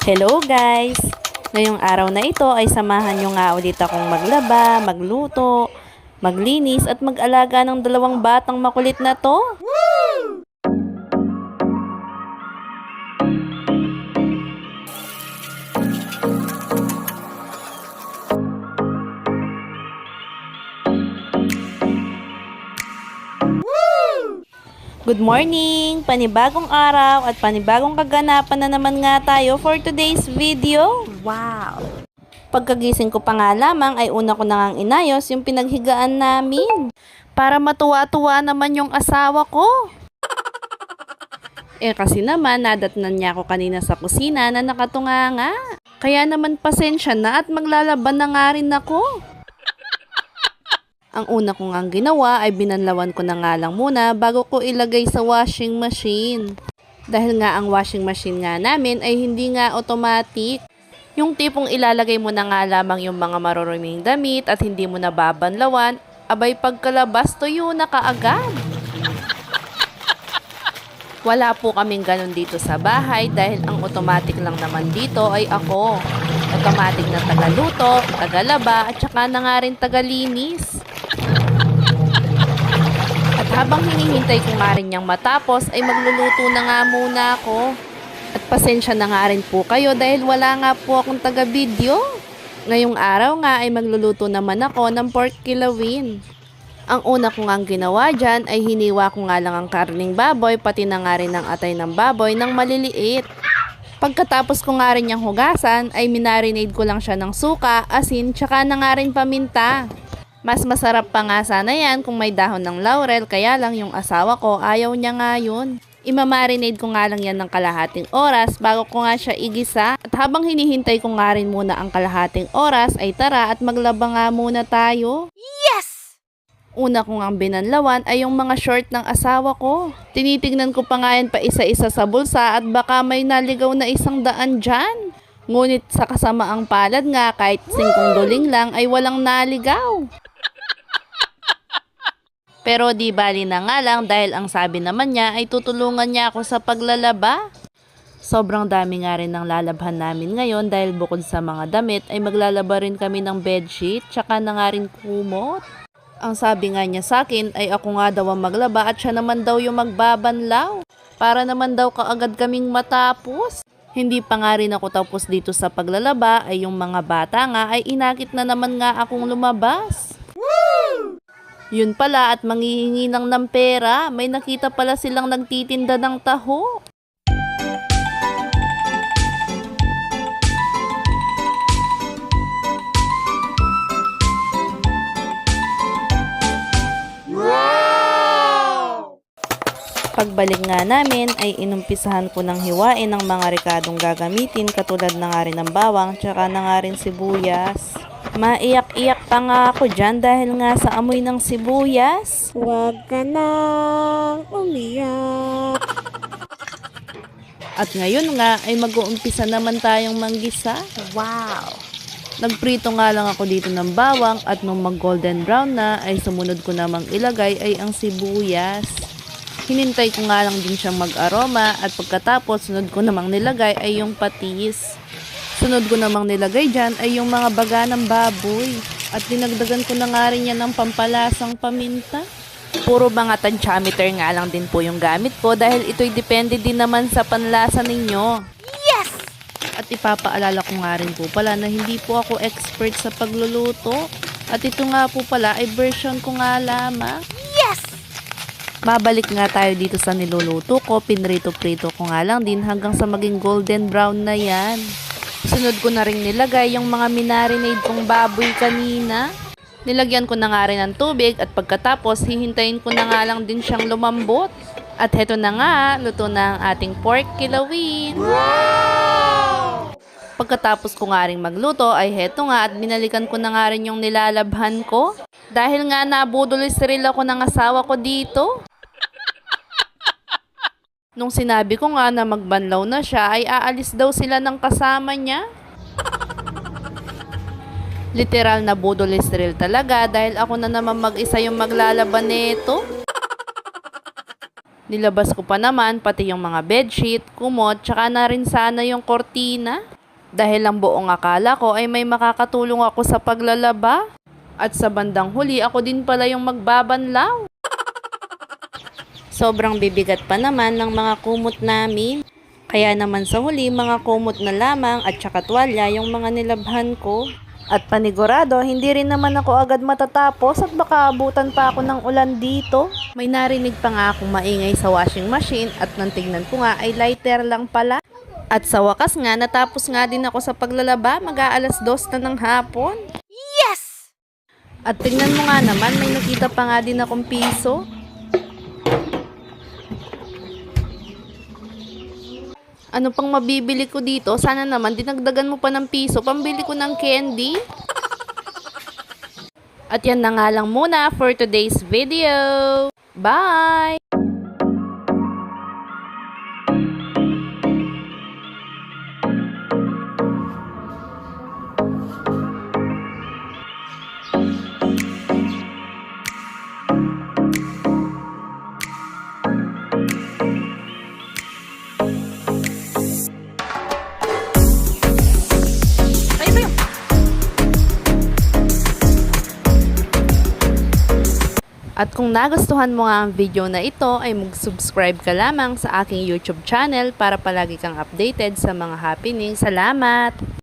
Hello guys! Ngayong araw na ito ay samahan nyo nga ulit akong maglaba, magluto, maglinis at mag-alaga ng dalawang batang makulit na to. Good morning! Panibagong araw at panibagong kaganapan na naman nga tayo for today's video. Wow! Pagkagising ko pa nga lamang ay una ko na ngang inayos yung pinaghigaan namin. Para matuwa-tuwa naman yung asawa ko. Kasi naman nadatnan niya ako kanina sa kusina na nakatunganga. Kaya naman pasensya na at maglalaban na nga rin ako. Ang una kong ang ginawa ay binanlawan ko na nga lang muna bago ko ilagay sa washing machine. Dahil nga ang washing machine nga namin ay hindi nga automatic. Yung tipong ilalagay mo na nga lamang yung mga maruruming damit at hindi mo na babanlawan, abay pagkalabas tuyo na kaagad. Wala po kaming ganun dito sa bahay dahil ang automatic lang naman dito ay ako. Automatic na tagaluto, tagalaba at saka na nga rin tagalinis. Habang hinihintay ko nga rin niyang matapos ay magluluto na nga muna ako. At pasensya na nga rin po kayo dahil wala nga po akong taga-video. Ngayong araw nga ay magluluto naman ako ng pork kilawin. Ang una ko nga ginawa dyan ay hiniwa ko nga lang ang karning baboy pati na nga rin ang atay ng baboy ng maliliit. Pagkatapos ko nga rin niyang hugasan ay minarinade ko lang siya ng suka, asin, tsaka na nga rin paminta. Mas masarap pa nga sana yan kung may dahon ng laurel, kaya lang yung asawa ko ayaw niya nga yun. Imamarinade ko nga lang yan ng kalahating oras bago ko nga siya igisa. At habang hinihintay ko nga rin muna ang kalahating oras ay tara at maglaba nga muna tayo. Yes! Una ko nga binanlawan ay yung mga short ng asawa ko. Tinitignan ko pa nga yan pa isa-isa sa bulsa at baka may naligaw na 100 dyan. Ngunit sa kasamaang palad nga kahit 5 duling lang ay walang naligaw. Pero di bali na nga lang dahil ang sabi naman niya ay tutulungan niya ako sa paglalaba. Sobrang dami nga rin ng lalabhan namin ngayon dahil bukod sa mga damit ay maglalaba rin kami ng bedsheet tsaka na nga rin kumot. Ang sabi nga niya sa akin ay ako nga daw ang maglaba at siya naman daw yung magbabanlaw. Para naman daw kaagad kaming matapos. Hindi pa nga rin ako tapos dito sa paglalaba ay yung mga bata nga ay inakit na naman nga akong lumabas. Yun pala at manghihingi ng pera, may nakita pala silang nagtitinda ng taho. Pagbalik nga namin ay inumpisahan ko ng hiwain ng mga rekadong gagamitin katulad na nga rin ng bawang tsaka na nga rin sibuyas. Maiyak-iyak pa nga ako dyan dahil nga sa amoy ng sibuyas. Huwag ka nang umiyak. At ngayon nga ay mag-uumpisa naman tayong manggisa. Wow! Nagprito nga lang ako dito ng bawang at nung mag-golden brown na ay sumunod ko namang ilagay ay ang sibuyas. Hinintay ko nga lang din siyang mag-aroma at pagkatapos sunod ko namang nilagay ay yung patis. Sunod ko namang nilagay dyan ay yung mga baga ng baboy. At dinagdagan ko na nga rin yan ng pampalasang paminta. Puro mga tansyameter nga lang din po yung gamit ko dahil ito'y depende din naman sa panlasa ninyo. Yes! At ipapaalala ko nga rin po pala na hindi po ako expert sa pagluluto. At ito nga po pala ay version ko nga lamang. Yes! Babalik nga tayo dito sa niluluto ko. Pinrito-prito ko nga lang din hanggang sa maging golden brown na yan. Sunod ko na rin nilagay yung mga minarinade kong baboy kanina. Nilagyan ko na nga rin ng tubig at pagkatapos hihintayin ko na nga lang din siyang lumambot. At heto na nga, luto na ang ating pork kilawin. Wow! Pagkatapos ko nga rin magluto ay heto nga at binalikan ko na nga rin yung nilalabhan ko. Dahil nga nabudulis-ril ako ng asawa ko dito. Nung sinabi ko nga na magbanlaw na siya ay aalis daw sila ng kasama niya. Literal na budulis-ril talaga dahil ako na naman mag-isa yung maglalaban nito. Nilabas ko pa naman pati yung mga bedsheet, kumot, tsaka na rin sana yung kortina. Dahil ang buong akala ko ay may makakatulong ako sa paglalaba. At sa bandang huli, ako din pala yung magbabanlaw. Sobrang bibigat pa naman ng mga kumot namin. Kaya naman sa huli, mga kumot na lamang at saka tuwalya yung mga nilabhan ko. At panigurado, hindi rin naman ako agad matatapos at baka abutan pa ako ng ulan dito. May narinig pa nga akong maingay sa washing machine at nang tingnan ko nga ay lighter lang pala. At sa wakas nga, natapos nga din ako sa paglalaba, mag-aalas 2 na ng hapon. Yes! At tingnan mo nga naman, may nakita pa nga din akong piso. Ano pang mabibili ko dito? Sana naman dinagdagan mo pa ng piso, pambili ko ng candy. At yan na nga lang muna for today's video. Bye! At kung nagustuhan mo nga ang video na ito, ay mag-subscribe ka lamang sa aking YouTube channel para palagi kang updated sa mga happening. Salamat!